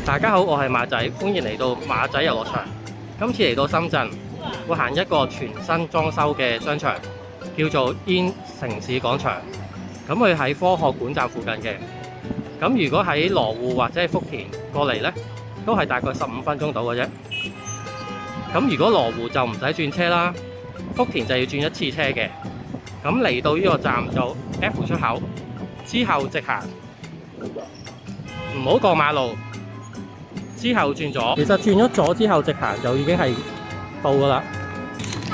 大家好，我係馬仔，歡迎嚟到馬仔遊樂場。今次嚟到深圳，會行一個全新裝修嘅商場，叫做 In 城市廣場。咁佢喺科學館站附近嘅。咁如果喺羅湖或者係福田過嚟呢，都係大概15分鐘到嘅啫。咁如果羅湖就唔使轉車啦，福田就要轉一次車嘅。咁嚟到呢個站就 F 出口，之後直行，唔好過馬路。之後轉左，其實轉咗左之後直行就已經係到㗎啦，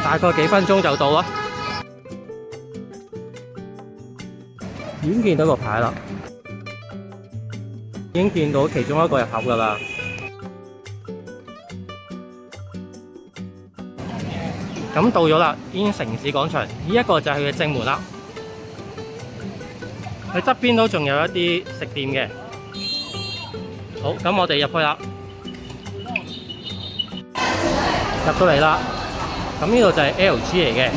大概幾分鐘就到啦。已經見到個牌啦，已經見到其中一個入口㗎啦。咁到咗啦，In 城市廣場，呢一個就係佢嘅正門啦。佢側邊都仲有一啲食店嘅。好，咁我哋入去啦。入到嚟啦，咁呢度就係 LG 嚟嘅。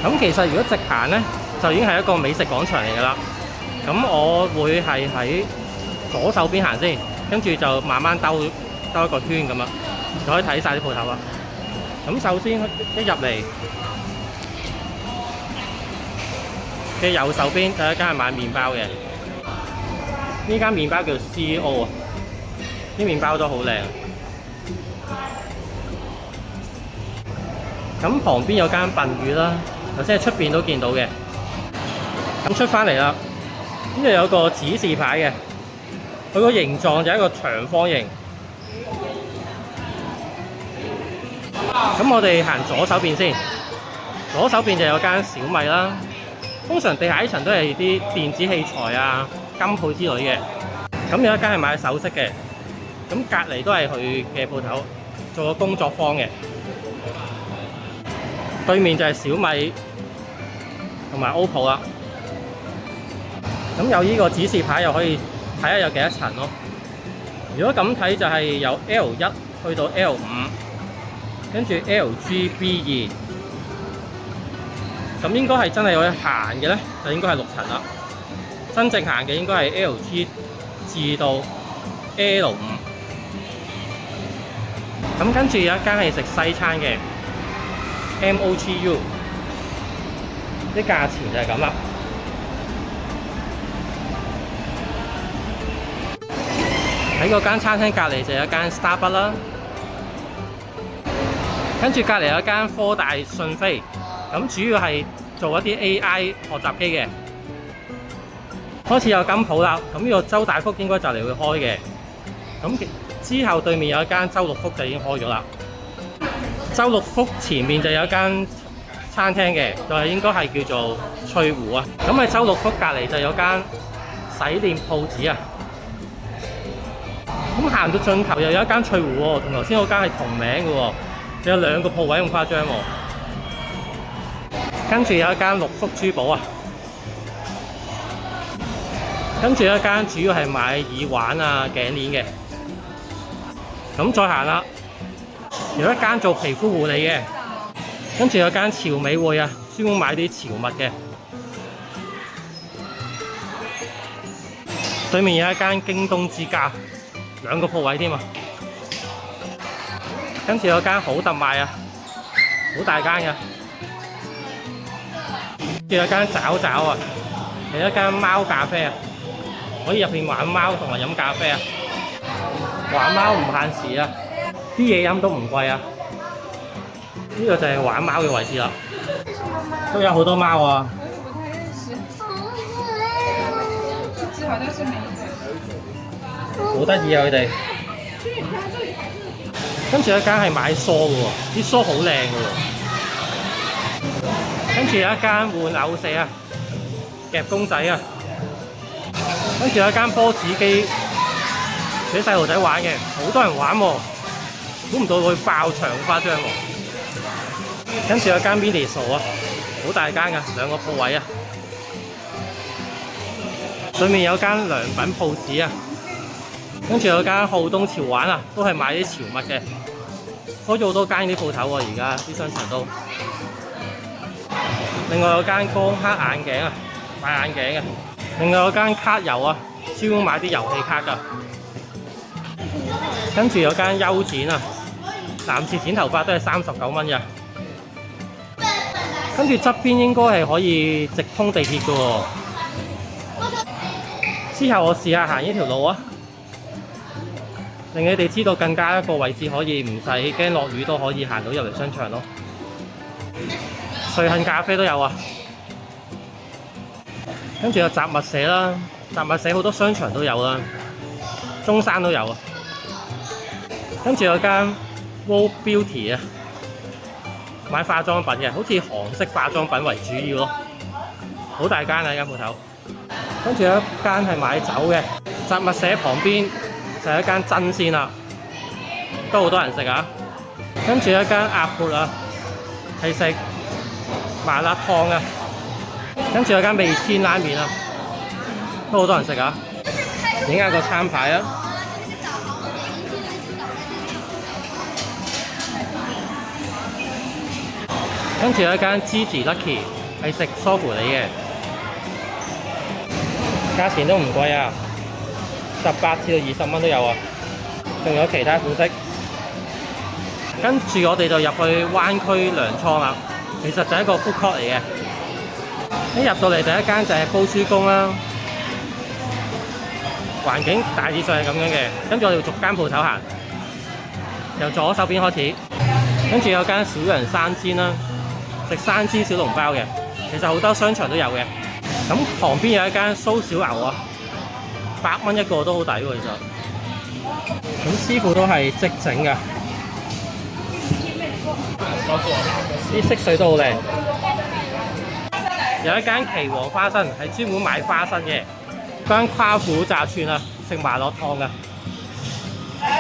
咁其實如果直行呢，就已經係一個美食廣場嚟㗎啦。咁我會係喺左手邊行先，跟住就慢慢兜一個圈咁啊，就可以睇晒啲鋪頭啦。咁首先一入嚟嘅右手邊就有一間係賣麵包嘅，呢間麵包叫 CEO 啊，啲麵包都好靚。咁旁邊有間笨魚啦，頭先喺出邊都見到嘅。咁出返嚟啦，呢度有個指示牌嘅，佢個形狀就係一個長方形。咁我哋行左手邊先，左手邊就有間小米啦。通常地下呢層都係啲電子器材啊、金鋪之類嘅。咁有一間係賣首飾嘅，咁隔離都係佢嘅鋪頭，做個工作坊嘅。對面就係小米同埋 OPPO 啦。咁有呢個指示牌又可以睇下有幾多層咯。如果咁睇就係由 L1 去到 L5，跟住 LGB2。咁應該係真係可以行嘅咧，就應該係6層啦。真正行嘅應該係 LG 至到 L5。咁跟住有一間係食西餐嘅。MOGU 啲價錢就係咁啦。喺嗰間餐廳隔離就有一間 Starbucks 啦，跟住隔離有一間科大訊飛，咁主要係做一啲 AI 學習機嘅。開始有金鋪啦，咁呢個周大福應該就嚟會開嘅。咁之後對面有一間周六福就已經開咗啦。周六福前面就有一間餐廳嘅，就係應該係叫做翠湖啊。咁喺周六福隔離就有間洗臉鋪子啊。咁行到盡頭又有一間翠湖喎，同頭先嗰間係同名嘅喎，有2個鋪位咁誇張喎。跟住有一間六福珠寶啊，跟住有一間主要係買耳環啊、頸鏈嘅。咁再行啦。有一間做皮膚護理嘅，跟住有間潮美匯啊，專門買啲潮物嘅。對面有一間京東之家，2個鋪位添啊。跟住有間好特賣啊，好大間嘅。跟住有間爪爪啊，有一間貓咖啡啊，可以入邊玩貓同埋飲咖啡啊。玩貓唔限時啊！啲嘢飲都唔貴啊！呢個就係玩貓嘅位置啦，都有好多貓啊！好得意啊佢哋。跟住一間係買梳嘅喎，啲梳好靚嘅喎。跟住有一間玩偶社啊，夾公仔啊。跟住有一間波子機，俾細路仔玩嘅，好多人玩喎。估唔到會爆場咁誇張喎！跟住有間 Miniso 啊，好大間㗎，2個鋪位啊。對面有間良品鋪子啊，跟住有間浩東潮玩啊，都係買啲潮物嘅。開咗好多間啲鋪頭喎，而家啲商場都。另外有間光刻眼鏡啊，買眼鏡嘅。另外有間卡遊啊，專門買啲遊戲卡㗎。跟住有間優剪啊，男士剪頭髮都係39蚊嘅。跟住側邊應該係可以直通地鐵嘅喎。之後我試下行呢條路啊，令你哋知道更加一個位置可以唔使驚落雨都可以行到入嚟商場咯。瑞幸咖啡都有啊，跟住有雜物社啦，雜物社好多商場都有啦，中山都有啊。跟住有間 World Beauty 啊，買化妝品嘅，好似韓式化妝品為主要咯，好大間啊間鋪頭。跟住有一間係買酒嘅，雜物社旁邊就係一間真鮮啦，都好多人食啊。跟住有一間鴨脖啊，係食麻辣燙啊。跟住有間味千拉麵啊，都好多人食啊。影下個餐牌啊！跟住有一間 Gigi Lucky 係食梳芙梨嘅，價錢都唔貴啊，18至到20蚊都有啊，仲有其他款式。跟住我哋就入去灣區糧倉啦，其實就係一個 food court 嚟嘅。一入到嚟第一間就係煲豬公啦，環境大致上係咁樣嘅。跟住我哋逐間鋪頭行，由左手邊開始，跟住有間小楊生煎啦。食生煎小籠包嘅，其實好多商場都有嘅。咁旁邊有一間蘇小牛啊，8蚊一個都好抵喎，其實。咁師傅都係即整㗎，啲色水都好靚。有一間奇王花生係專門賣花生嘅，間夸虎炸串啊，食麻辣燙㗎，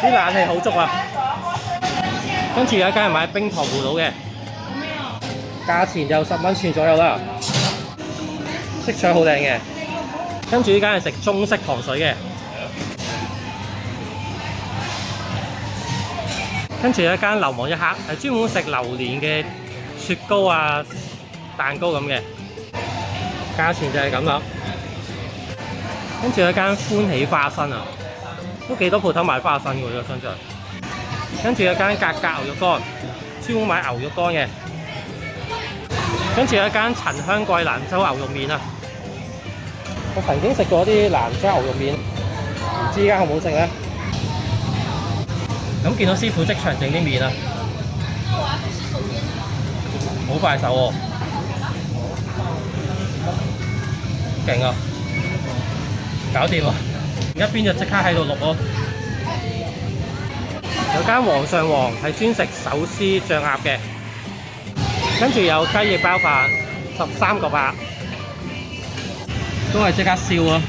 啲冷氣好足啊。跟住有一間係買冰糖葫蘆嘅。價錢就10蚊串左右啦，色彩好靚嘅。跟住呢間係食中式糖水嘅，跟住有一間流氓一刻係專門食榴蓮嘅雪糕啊、蛋糕咁嘅，價錢就係咁啦。跟住有一間歡喜花生啊，都幾多鋪頭賣花生㗎喎，呢個商場。跟住有一間格格牛肉乾，專門買牛肉乾嘅。跟住有一間陳香貴蘭州牛肉麵啊！我曾經食過啲蘭州牛肉麵，唔知依家好唔好食咧？咁見到師傅即場整啲麵啊，好快手喎，勁啊！搞掂喎，一邊就即刻喺度錄咯。有間皇上皇係專食手撕醬鴨嘅。跟住有雞翼包飯，13個8，都係即刻燒啊，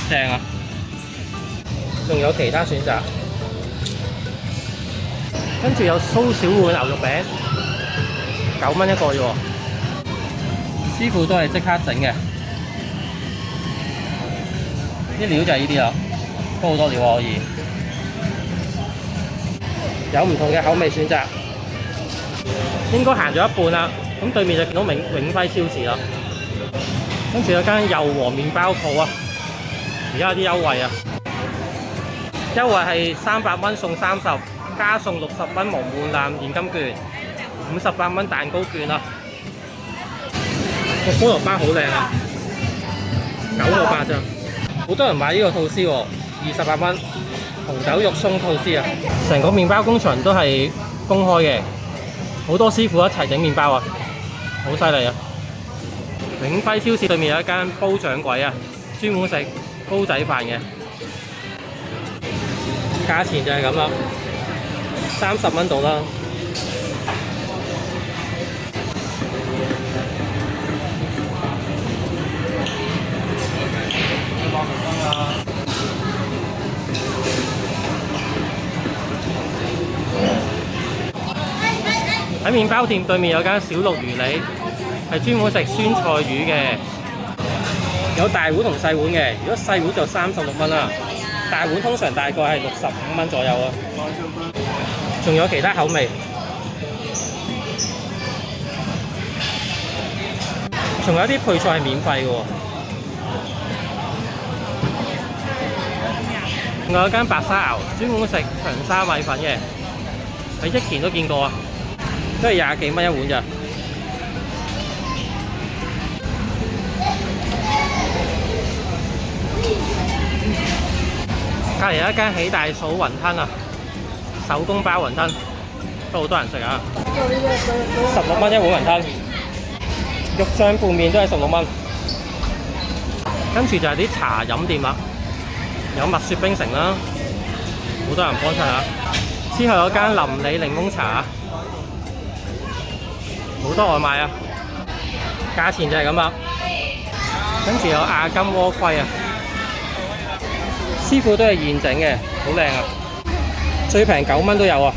正啊！仲有其他選擇，跟住有蘇小碗牛肉餅，9蚊一個啫喎，師傅都係即刻整嘅，啲料就係呢啲啦，都好多料可以，有唔同嘅口味選擇。應該行咗一半啦，咁對面就見到永輝超市啦。跟住有間油和麵包鋪啊，而家有啲優惠啊，優惠係300蚊送30，加送60蚊蒙滿籃現金券，58蚊蛋糕券啊。個菠蘿包好靚啊，9個8咋，好多人買呢個吐司喎，28蚊紅酒肉鬆吐司啊。成個麵包工場都係公開嘅。好多師傅一齊整麵包啊，好犀利啊！永輝超市對面有一間煲掌櫃啊，專門食煲仔飯嘅，價錢就係咁啦，30蚊到啦。喺麵包店對面有間小綠魚梨，係專門食酸菜魚嘅，有大碗同細碗嘅。如果細碗就36蚊啦，大碗通常大概係65蚊左右啊。仲有其他口味，仲有啲配菜係免費嘅喎。另外有間白沙牛，專門食長沙米粉嘅，喺益田都見過啊，都係20幾蚊一碗咋。隔離有一間喜大嫂雲吞啊，手工包雲吞，都好多人食啊，16蚊一碗雲吞，肉醬拌麵都係16蚊。跟住就係啲茶飲店啦，有蜜雪冰城啦，好多人幫襯下。之後有間林李檸檬茶，好多外賣啊，價錢就係咁啦。跟住有亞金鍋盔啊，師傅都係現整嘅，好靚啊，最平9蚊都有啊。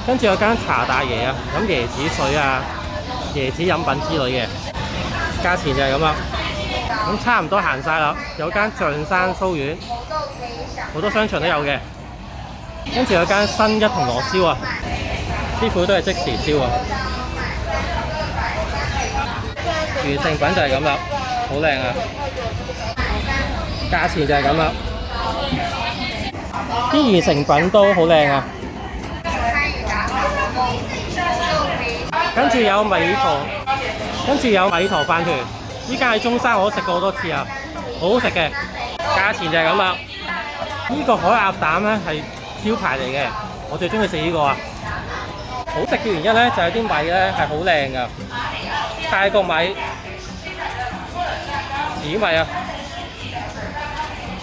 跟住有間茶大爺啊，飲椰子水啊、椰子飲品之類嘅，價錢就係咁啦。咁差唔多行晒啦，有間象山酥丸，好多商場都有嘅。跟住有間新一銅鑼燒啊，師傅都係即時燒啊。完成品就係咁啦，好靚啊，價錢就係咁啦。啲完成品都好靚啊。跟住有米陀飯團。依家喺中山我都食過好多次啊，好好食嘅，價錢就係咁啦。呢個海鴨蛋咧係招牌嚟嘅，我最中意食呢個啊。好食嘅原因咧就係啲米咧係好靚噶，泰國米、紫米啊。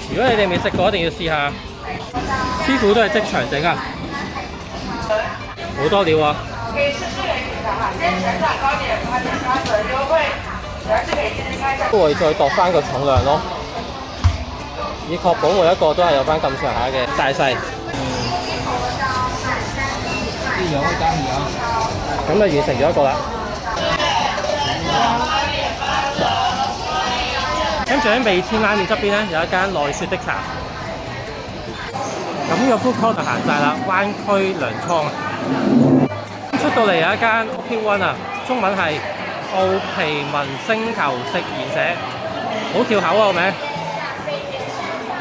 如果你哋未食過，一定要試下。師傅都係即場整啊，好多料啊。都會再度翻個重量咯，以確保每一個都係有翻咁上下嘅大細。咁就完成咗一個啦。跟住喺味千拉麵側邊咧有一間奈雪的茶。咁呢個 food court 就行晒啦，灣區糧倉啊。出到嚟有一間 Opit One 啊，中文係澳皮文星球食鹽社，好翹口啊個名，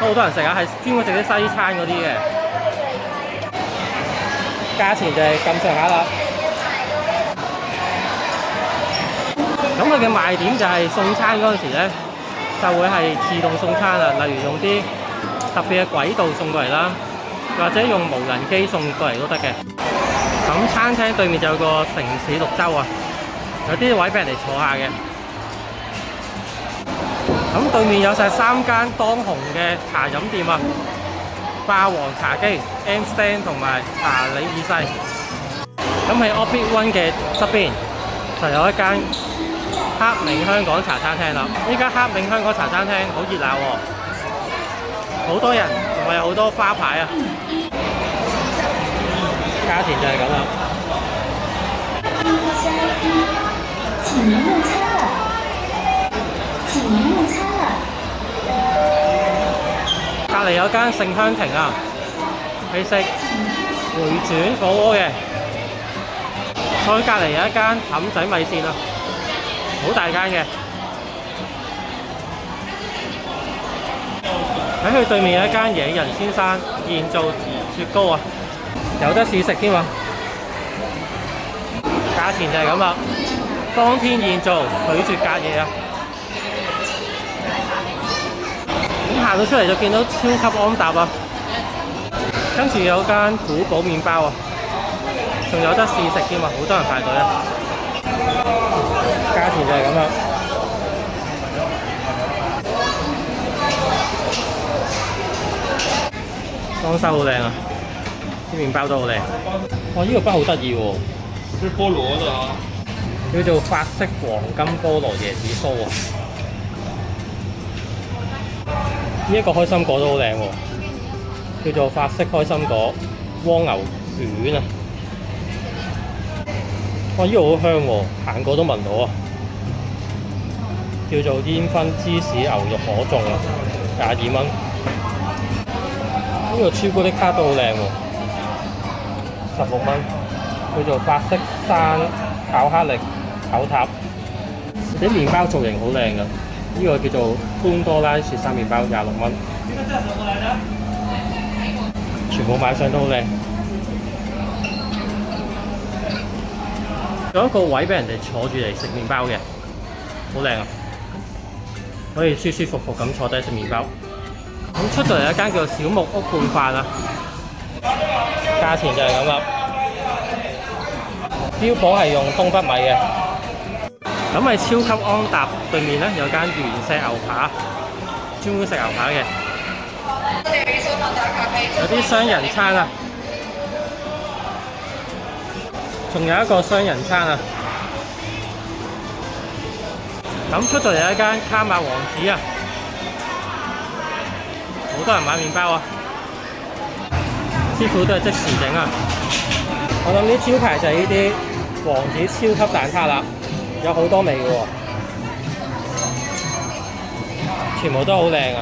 都好多人食啊，係專門食啲西餐嗰啲嘅，價錢就係咁上下啦。咁佢嘅賣點就係送餐嗰陣時咧，就會係自動送餐啊，例如用啲特別嘅軌道送過嚟啦，或者用無人機送過嚟都得嘅。咁餐廳對面就有個城市綠洲啊。有啲位俾人哋坐下嘅，咁對面有晒3間當紅嘅茶飲店啊，霸王茶姬、M Stand 同埋茶里二世。咁喺 Opit One 嘅側邊就有一間黑明香港茶餐廳啦。依家黑明香港茶餐廳好熱鬧喎，好多人同埋有好多花牌啊，價錢就係咁啦。請您用餐了，請您用餐了。隔離有間盛香亭啊，係食回轉火鍋嘅。再隔離有一間氹仔米線啊，好大間嘅。喺佢對面有一間野人先生現做雪糕啊，有得試食添啊。價錢就係咁啦。當天現做，拒絕隔夜啊！咁行到出嚟就見到超級安踏啊，跟住有間古堡麵包啊，仲有得試食添啊，好多人排隊啊！價錢就係咁啦。裝修好靚啊，啲麵包都好靚。哇！呢個包好得意喎，係菠蘿㗎啊！叫做法式黃金菠蘿椰子酥啊！呢一個開心果都好靚喎，叫做法式開心果蝸牛卷啊！哇！呢個好香喎，行過都聞到啊！叫做煙燻芝士牛肉可頌啊，22蚊。呢個朱古力卡都好靚喎，16蚊。叫做法式山巧克力炒塔，啲麵包造型好靚㗎。呢個叫做潘多拉雪山麵包，26蚊。全部賣相都好靚。有一個位俾人哋坐住嚟食麵包嘅，好靚啊！可以舒舒服服咁坐低食麵包。咁出到嚟一間叫做小木屋拌飯啊，價錢就係咁啦。標榜係用東北米嘅。咁喺超級安踏對面咧有間原石牛扒，專門食牛扒嘅。有啲雙人餐啊！仲有一個雙人餐啊！咁出到嚟有一間卡瑪王子啊，好多人買麵包啊！師傅都係即時整啊！我諗啲招牌就係呢啲王子超級蛋撻啦，有好多味嘅喎，全部都好靚啊！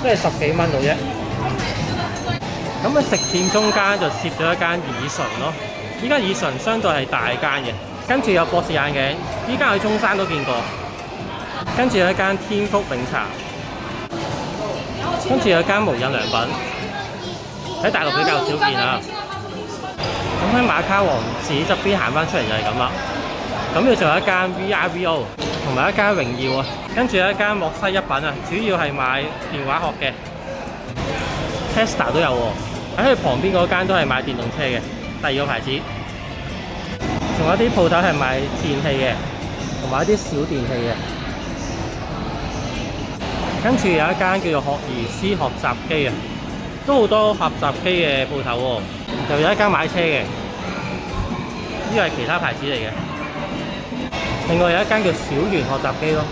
都係10幾蚊到啫。咁喺食店中間就攝咗一間耳唇咯，依間耳唇相對係大間嘅，跟住有博士眼鏡，依間喺中山都見過，跟住有一間天福茗茶，跟住有一間無印良品，喺大陸比較少見啊。咁喺馬卡王子側邊行翻出嚟就係咁啦。咁要仲有一間 VRVO 同埋一間榮耀啊，跟住有一間莫西一品啊，主要係賣電話殼嘅 ，Tesla 都有喎。喺佢旁邊嗰間都係賣電動車嘅，第二個牌子。仲有啲鋪頭係賣電器嘅，同埋一啲小電器嘅。跟住有一間叫做學而思學習機啊，都好多學習機嘅鋪頭喎。又有一間買車嘅，呢個係其他牌子嚟嘅。另外有一間叫小圓學習機咯，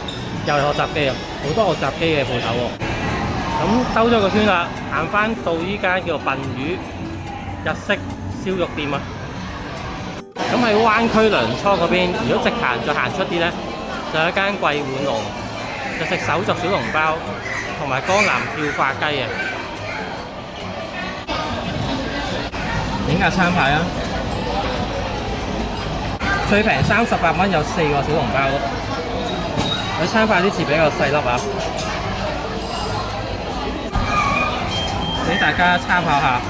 又係學習機啊，好多學習機嘅鋪頭喎。咁兜咗個圈啦，行翻到依間叫做笨魚日式燒肉店啊。咁喺灣區糧倉嗰邊，如果直行再行出啲咧，就有一間桂碗龍，就食手作小籠包同埋江南跳化雞嘅。影下餐牌啊！最平38蚊有4個小籠包咯。佢餐牌啲字比較細粒啊，俾大家參考下。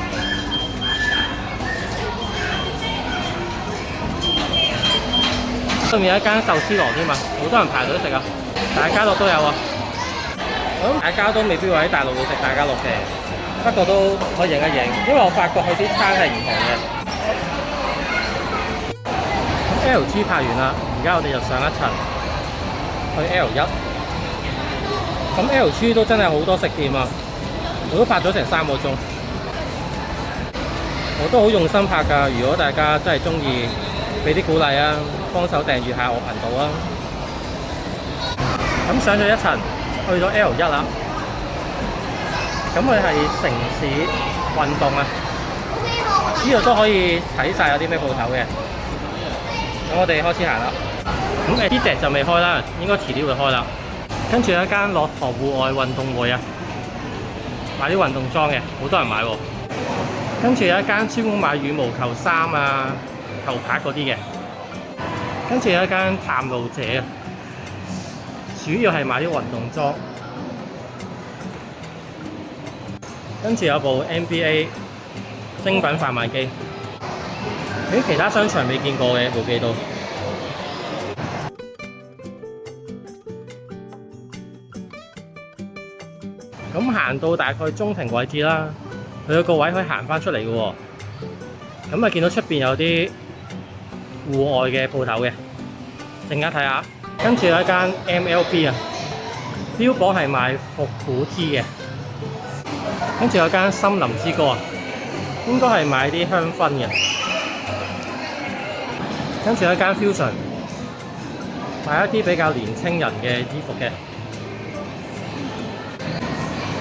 對面有一間壽司郎添嘛，好多人排隊食啊，大家樂都有啊。我諗大家都未必會喺大陸度食大家樂嘅，不過都可以影一影，因為我發覺佢啲餐係唔同嘅。咁 LG 拍完啦，而家我哋就上一層去 L1。咁 LG 都真係好多食店啊！我都拍咗成3個鐘，我都好用心拍㗎。如果大家真係鍾意，俾啲鼓勵啊，幫手訂閱下我頻道啊。咁上咗一層，去到 L1啦。咁佢係城市運動啊，呢度都可以睇晒有啲咩鋪頭嘅。咁我哋開始行啦。咁呢隻就未開啦，應該遲啲會開啦。跟住有一間駱駝戶外運動會啊，買啲運動裝嘅，好多人買喎。跟住有一間專門買羽毛球衫啊、球拍嗰啲嘅。跟住有一間探路者啊，主要係買啲運動裝。跟住有部 NBA 精品販賣機，喺其他商場未見過嘅部機都。咁行到大概中庭位置啦，佢有個位可以行翻出嚟嘅喎。咁啊見到出邊有啲戶外嘅鋪頭嘅，陣間睇下。跟住有一間 MLB 啊，標榜係賣復古 T 嘅。跟住有間森林之歌啊，應該係買啲香薰嘅。跟住有一間 Fusion， 買一啲比較年輕人嘅衣服嘅。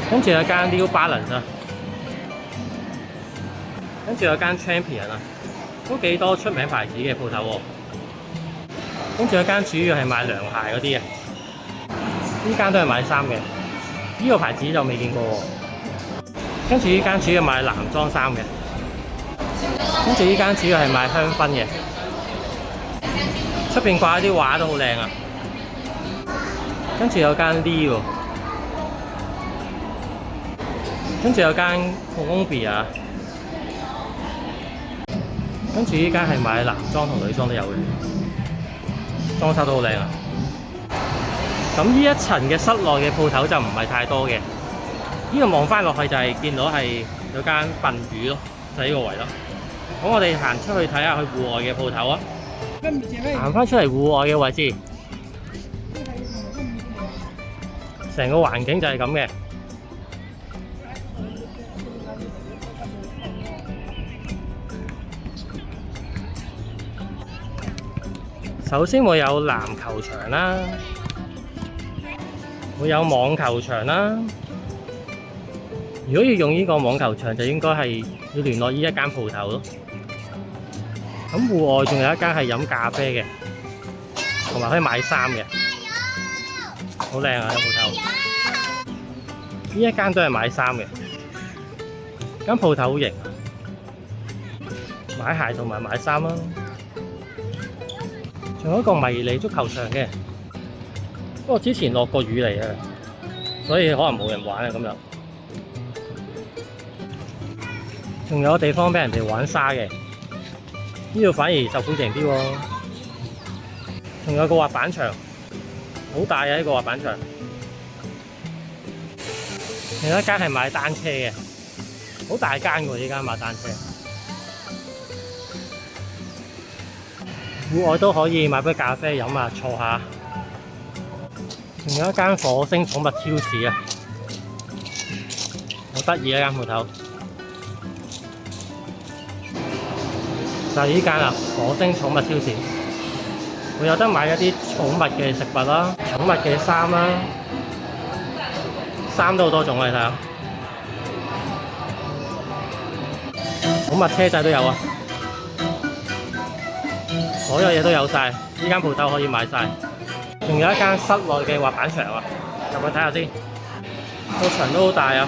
跟住有間 New Balance 啊，跟住有間 Champion 啊，都幾多出名牌子嘅鋪頭喎。跟住有間主要係賣涼鞋嗰啲嘅，呢間都係買衫嘅，呢個牌子就未見過喎。跟住呢間主要賣男裝衫嘅，跟住呢間主要係賣香薰嘅，出邊掛啲畫都好靚啊。跟住有間 Lee 喎，跟住有間 Columbia， 跟住依間係買男裝同女裝都有嘅，裝修都好靚啊！咁呢一層嘅室內嘅鋪頭就唔係太多嘅，呢度望翻落去就係見到係有間笨魚咯，就係呢個位咯。咁我哋行出去睇下去戶外嘅鋪頭啊！行翻出嚟戶外嘅位置，成個環境就係咁嘅。首先會有籃球場啦，會有網球場啦。如果要用呢個網球場，就應該係要聯絡呢一間鋪頭咯。咁戶外仲有一間係飲咖啡嘅，同埋可以買衫嘅，好靚啊！間鋪頭，呢一間都係買衫嘅，間鋪頭好型，買鞋同埋買衫啦。仲有一個迷你足球場嘅，不過之前落過雨嚟啊，所以可能冇人玩啊今日。仲有地方俾人哋玩沙嘅。呢度反而受歡迎啲喎，仲有個滑板場，好大啊！呢個滑板場。另一間係買單車嘅，好大間喎！呢間買單車。戶外都可以買杯咖啡飲啊，坐下。仲有一間火星寵物超市啊，好得意啊間鋪頭。就係呢間啦，火星寵物超市，會有得買一啲寵物嘅食物啦、寵物嘅衫啦，衫都好多種啊！你睇下，寵物車仔都有啊，所有嘢都有晒，呢間鋪頭可以買晒。仲有一間室內嘅滑板場啊，入去睇下先，個場都好大啊！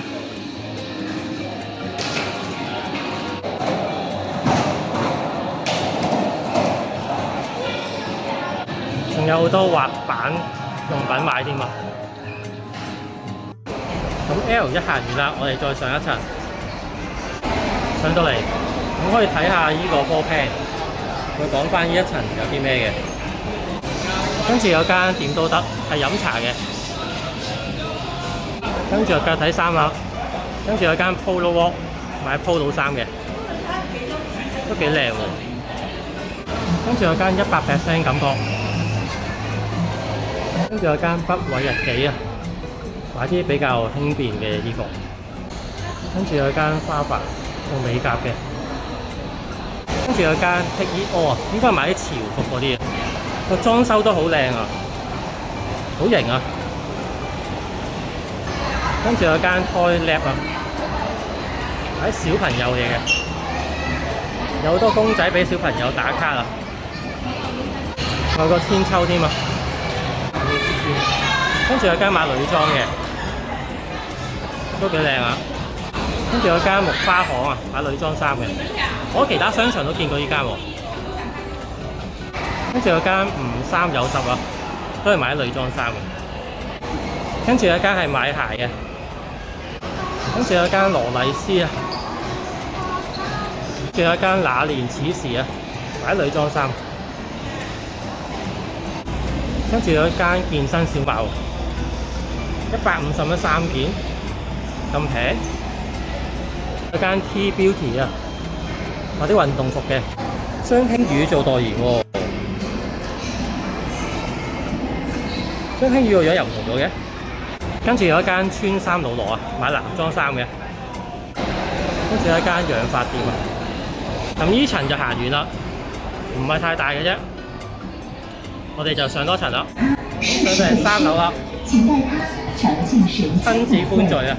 仲有好多滑板用品買添啊！咁 L 一行完啦，我哋再上一層，上到嚟咁可以睇下呢個波 pan，會講翻呢一層有啲咩嘅。跟住有間點都得，係飲茶嘅。跟住有間睇衫啦，跟住有間 Polo Walk 買 Polo 衫嘅，都幾靚喎。跟住有間100% 感覺。跟住有間北緯日記啊，買啲比較輕便嘅衣服。跟住有間花白做美甲嘅。跟住有間 Take It All 啊，應該係買啲潮服嗰啲。個裝修都好靚啊，好型啊！跟住有間 Toy Lab 啊，係小朋友嘢嘅，有好多公仔俾小朋友打卡啊，有個千秋添啊！跟住有間買女裝嘅，都幾靚啊！跟住有間木花行啊，買女裝衫嘅，我其他商場都見過呢間喎。跟住有間吳三有十啊，都係買女裝衫嘅。跟住有間係買鞋嘅，跟住有間羅麗斯啊，仲有間那年此時啊，買女裝衫。跟住有一間健身小賣喎，150蚊3件，咁平。有間 T Beauty 啊，買啲運動服嘅，張馨予做代言喎。張馨予個樣又唔同咗嘅。跟住有一間穿衫老羅啊，買男裝衫嘅。跟住有一間養髮店啊。咁呢層就行完啦，唔係太大嘅啫。我哋就上多層啦，上到嚟3樓啦。親子歡聚啊！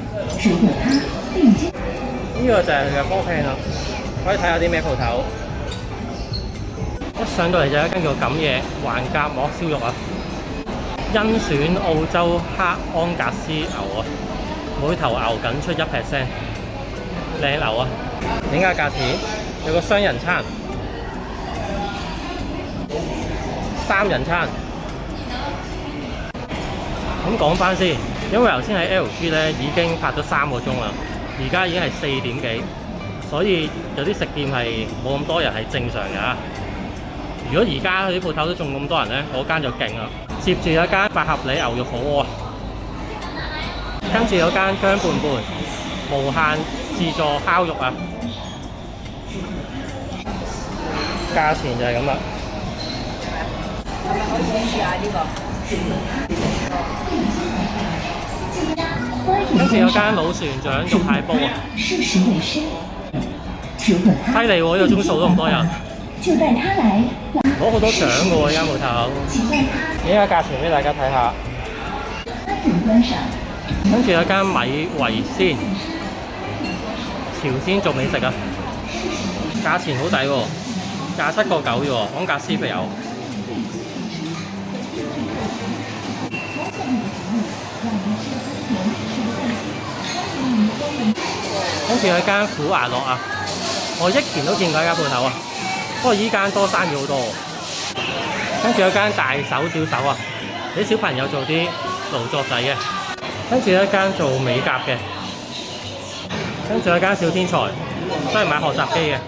呢個就係佢嘅波 pan 啦，可以睇下啲咩鋪頭。一上到嚟就有一間叫錦野橫膈膜燒肉啊，甄選澳洲黑安格斯牛啊，每頭牛僅出1%，靚牛啊！點解價錢？有個雙人餐。3人餐，咁講翻先，因為頭先喺 LG 咧已經拍咗3個鐘啦，而家已經係4點幾，所以有啲食店係冇咁多人係正常㗎。如果而家佢啲鋪頭都仲咁多人咧，嗰間就勁啦。接住有間百合里牛肉火鍋，跟住有間姜拌拌無限自助烤肉啊，價錢就係咁啦。可以試下呢個。跟住有間老船長肉蟹煲啊，犀利喎！呢個鐘數都咁多人，攞好多獎嘅喎呢間鋪頭。影下價錢俾大家睇下。跟住有間米維鮮朝鮮族美食啊，價錢好抵喎，27.9啫喎，講價師傅有。跟住有間虎牙樂啊，我益田都見過一間鋪頭啊，不過依間多生意好多。跟住有間大手小手啊，俾小朋友做啲勞作仔嘅。跟住有一間做美甲嘅，跟住有一間小天才，都係買學習機嘅。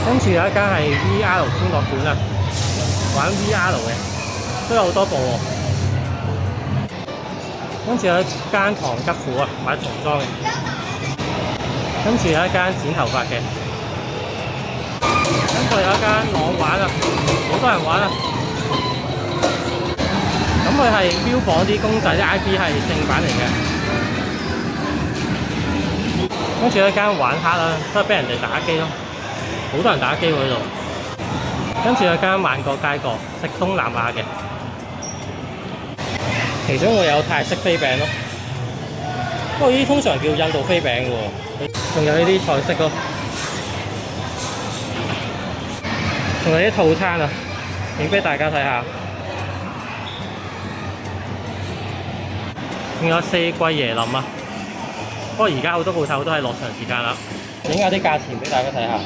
跟住有一間係 VR 歡樂館啊，玩 VR 嘅，都有好多部喎。跟住有一間唐吉虎啊，買童裝嘅。跟住有一間剪頭髮嘅。跟住有一間朗玩啊，好多人玩啊。咁佢係標榜啲公仔啲 IP 係正版嚟嘅。跟住有一間玩黑啦，都係俾人哋打機咯，好多人打機喎呢度。跟住有一間萬國街角，食東南亞嘅。其中會有泰式飛餅咯，不過呢啲通常叫印度飛餅嘅喎。仲有呢啲菜式咯，仲有啲套餐啊，影俾大家睇下。仲有四季椰林啊，不過而家好多鋪頭都係落場時間啦。影下啲價錢俾大家睇下。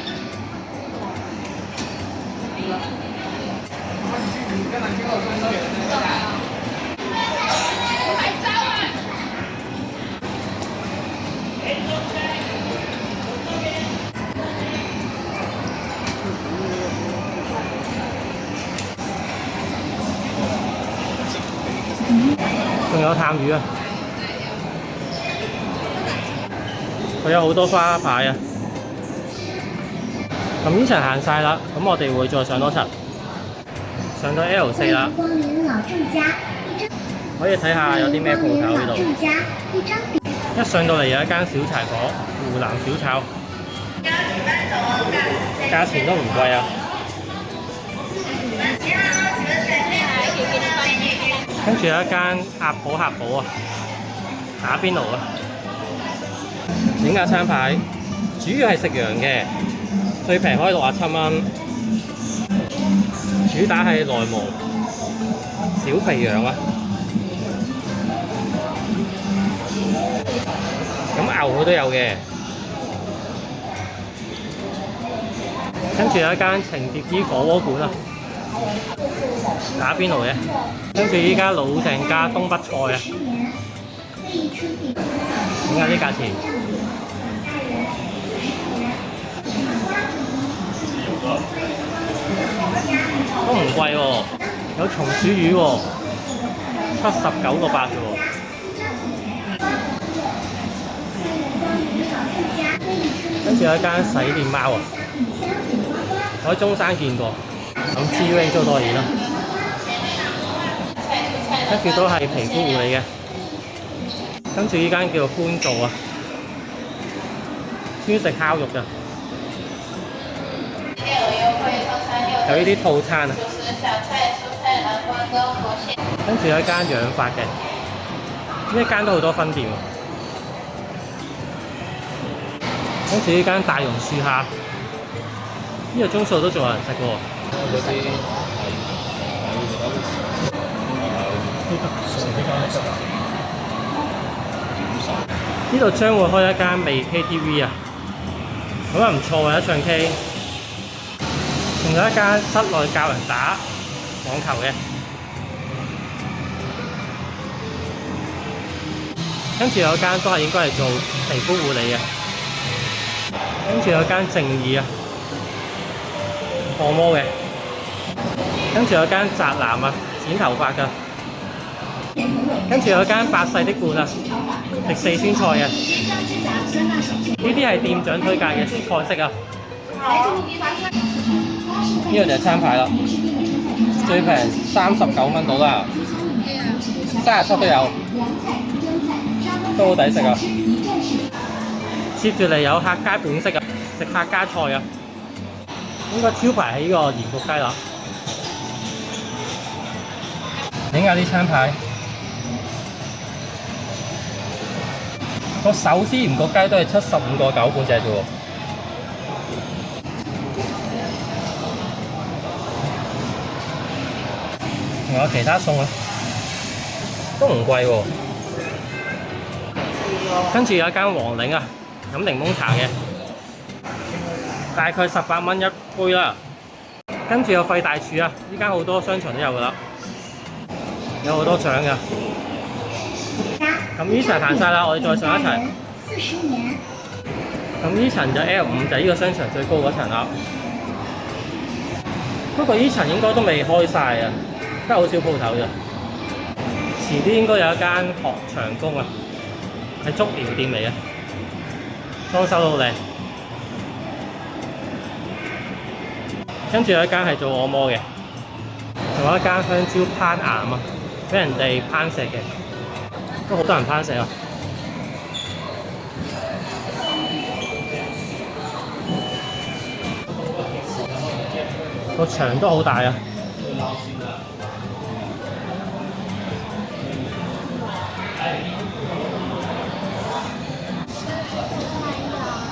仲有探魚啊！佢有好多花牌啊！咁呢層行晒啦，咁我哋會再上多層，上到 L4啦。可以睇下有啲咩鋪頭呢度。一上到嚟有一間小柴火，湖南小炒，價錢都唔貴啊！跟住有一間鴨寶啊，打邊爐啊，影下餐牌，主要係食羊嘅，最平可以67蚊，主打係內蒙小肥羊啊，咁牛佢都有嘅。跟住有一間程蝶衣火鍋館啊，打邊爐嘅。跟住依家老鄭家東北菜啊，點解啲價錢？都唔貴喎，有松鼠魚喎，79.8啫喎。跟住有一間洗臉貓啊，我喺中山見過，咁 G-Way 都多嘢啦。跟住都係皮膚護理嘅，跟住依間叫做歡做啊，專食烤肉㗎，有呢啲套餐啊。跟住有一間養髮嘅，呢一間都好多分店喎。跟住呢間大榕樹下，呢個鐘數都仲有人食喎。呢度將會開一間微 KTV 啊，咁啊唔錯啊，一唱 K。仲有一間室內教人打網球嘅。跟住有間都係應該係做皮膚護理嘅，跟住有間正義啊，按摩嘅，跟住有間宅男啊，剪頭髮㗎，跟住有間百世的館啊，食四川菜嘅，呢啲係店長推介嘅菜式啊。呢個就係餐牌啦，最平39蚊到啦，37都有，都好抵食啊！接住嚟有客家本色啊，食客家菜啊，應該招牌係呢個鹽焗雞啦。影下啲餐牌，個手撕鹽焗雞都係75.9半隻啫喎。仲有其他餸啊，都唔貴喎。跟住有一間黃嶺啊，飲檸檬茶嘅，大概18蚊一杯啦。跟住有費大廚啊，呢間好多商場都有㗎啦，有好多獎㗎。咁呢層行晒啦，我哋再上一層。咁呢層就 L5，就係呢個商場最高嗰層啦。不過呢層應該都未開晒啊，真係好少鋪頭咋。前啲應該有一間學長工啊，係足療店嚟嘅，裝修都好靚。跟住有一間係做按摩嘅，仲有一間香蕉攀岩啊，俾人哋攀石嘅，都好多人攀石啊。個場都好大啊！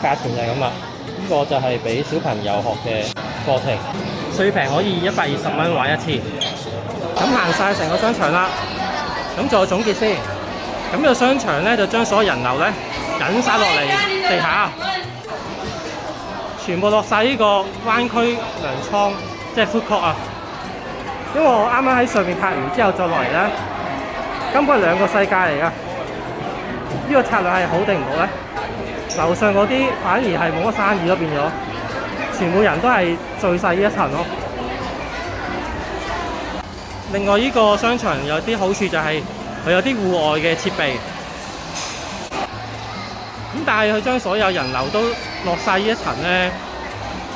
價錢就係咁啦，呢個就係俾小朋友學嘅課程，最平可以120蚊玩一次。咁行晒成個商場啦，咁做個總結先。咁呢個商場咧就將所有人流咧引晒落嚟地下，全部落晒呢個灣區糧倉，即係 food court 啊。因為我啱啱喺上面拍完之後再落嚟咧，根本係兩個世界嚟噶。呢個策略係好定唔好咧？樓上嗰啲反而係冇乜生意咯，變咗全部人都係聚曬呢一層咯。另外呢個商場有啲好處就係佢有啲戶外嘅設備，咁但係佢將所有人流都落曬呢一層咧，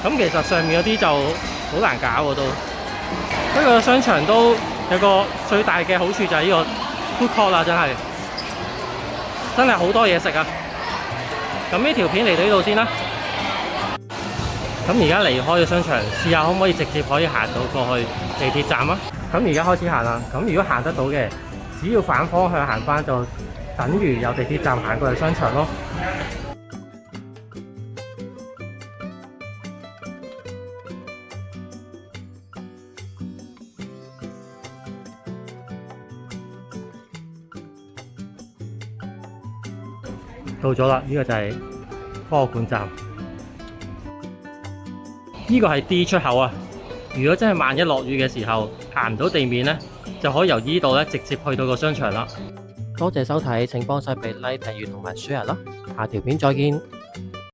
咁其實上面嗰啲就好難搞喎都。不過商場都有個最大嘅好處就係呢個 food court 啦，真係好多嘢食啊！咁呢條片嚟到呢度先啦。咁而家離開咗商場，試下可唔可以直接可以行到過去地鐵站啊？咁而家開始行啦。咁如果行得到嘅，只要反方向行返，就等於由地鐵站行過嚟商場咯。到咗啦，呢個就係科學館站。呢個係 D 出口啊！如果真係萬一落雨嘅時候行唔到地面呢，就可以由呢度咧直接去到個商場啦。多謝收睇，請幫手俾 like、訂閱同埋 share 啦。下條片再見。